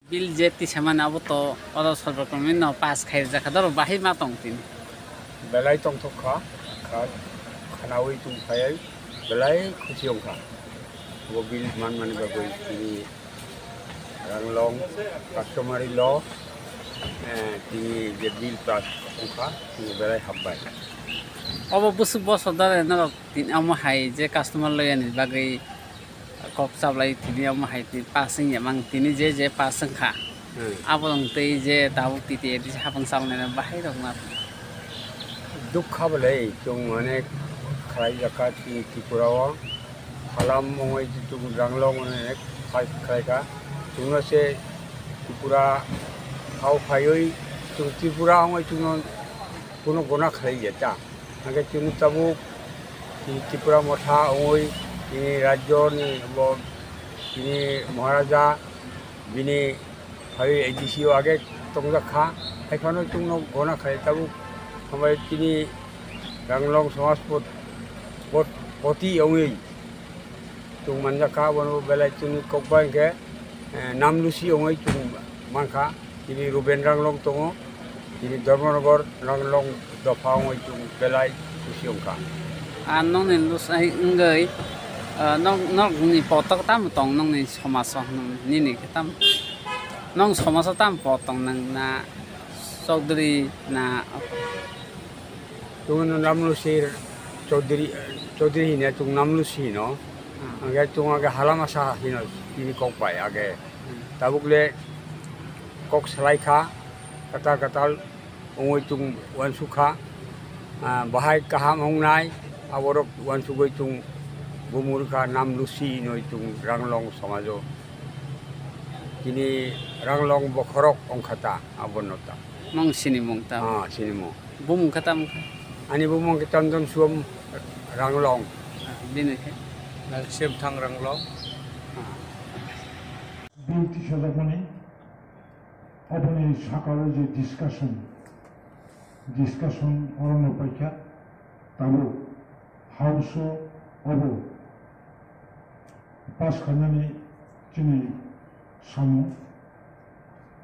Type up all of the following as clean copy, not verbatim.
Bil jeti sama na abo to odo solver komin no pas khair jaka dor bahi ma tong tin. Belai tong thok kha khanawi tum khai belai khusiong kha wo bil man ba goi tini ranglong customary law tini je bil pas kha tini belai habbai Obo busuk bos dor na tin amo hai je customer lo yani bagai kok sablai tini amo hai tin pasing ya mang tini je pasang kha. Abo dong tei je tabuk titi edi hapang sang na bahi dong ma. dukha belai chung anek khai jaka tini tipurawa halam mongoi chung ranglong anek khai ka chung se tipura khau khayoi chung tipura ngoi chung kuno gona khai jeta age chung tabuk Tripura মঠা ওই তিনি রাজ্য তিনি মহারাজা বিনি high এডিসিও আগে তংজাখা এখানে তুমি গনা খাই তাবু সবাই তিনি রাংলং সমাজপদ পতি ওই তুমি মানজাখা বন বেলায় তুমি ককবাইকে নামলুসি ওই তুমি মানখা তিনি রুবেন রাংলং দङ তিনি ধর্মনগর রাংলং দফা ওই তুমি বেলায় খুশি অংখা Nong ni lus ai ngai nong ni potok tam tong nong ni somaso ni ni tam nong somaso tam potong nang na Chaudhary na tung namlusi Chaudhary ne tung namlusi no age tung age halamasa hino tini kok pai age tabukle kok salai kha katal ongoi tung wansukha bahai kaham hongnai aborok wansugoi tung bumurkha namlusi noi tung ranglong samajo tini ranglong bokhorok ongkhata abonnota mong sini mong tam sinimo bum khatam ani bumong kitamdon suam ranglong bini ke sem thang ranglong বিলটি সাজাখানে আপনি সকালে যে discussion অরণ্য পরীক্ষা তাবো house অব পাস খানানি চিনি সামু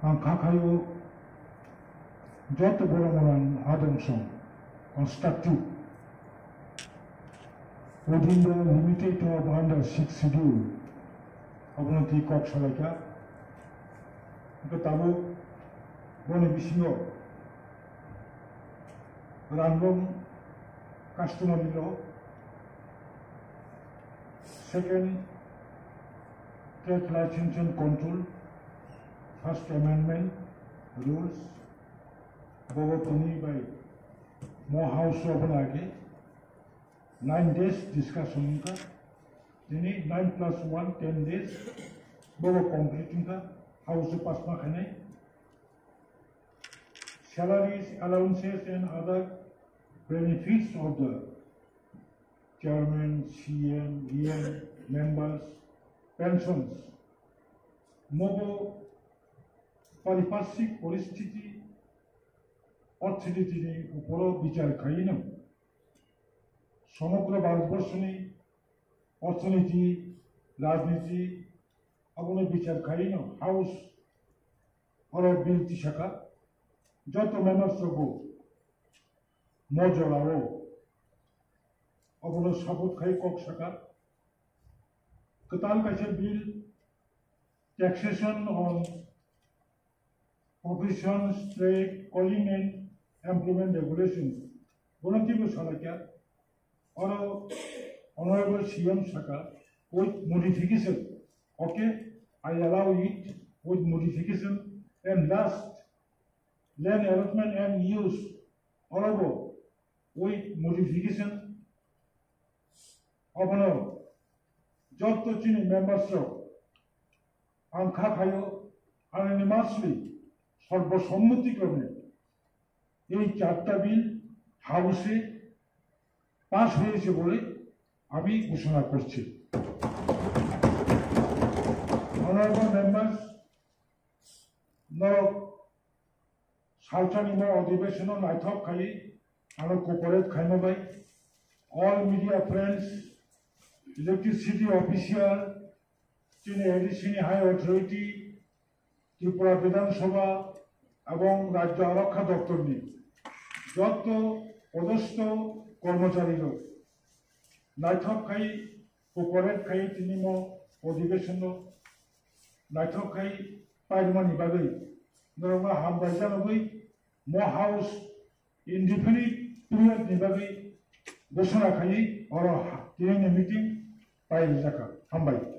আं খাখায়ো যত বড় মরান আদংশ constructive within the limited of under 6 schedule অবনতি কক সলাইকা তাবো বনে বিসিও রানলং customary law second trade licence and control first amendment rules ববতনি বাই মো হাউস অবনাগে 9 days discussion का তিনি 9+1 10 days bobo completing ka house pass ma khane salaries allowances and other benefits of the chairman cm em members pensions mobo পারিপার্শ্বিক পরিস্থিতি অর্থনীতির উপর বিচার খাইনো সমগ্র ভারতবর্ষে অর্থনীতি রাজনীতি আপনি বিচার খাইনো হাউস और বিলতি শাখা যত মেম্বার্স হবো মজলাও আপনি শপথ খাই কক শাখা কতাল কাছে bill taxation on professions trade calling and employment regulations বনতিবো সালাকিয়া or honorable CM Shaka with modification. Okay, I allow it with modification. And last, land allotment and use honorable with modification. Honor, Jotto Chini members of Ankha Khayo unanimously সর্বসম্মতিক্রমে এই চারটা বিল হাউসে pass হয়েছে বলে আমি ঘোষণা করছি honorable members no 살찬이모 어디베셔너 나이톱 카이 아노 코퍼레트 카이노바이 all media friends electricity official chine addition high authority Tripura বিধানসভা এবং রাজ্য আরক্ষা দপ্তর নিয়ে যত পদস্থ কর্মচারী নাইথক খাই কর্পোরেট খাই তিনিম অধিবেশন नायथक खाई पाइमानी बागै नरमा हामबाय जानोबै म हाउस इनडिफिनिट पिरियड नि बागै घोषणा खाई और दिनैनि मिटिं पाइ जाखा हामबाय।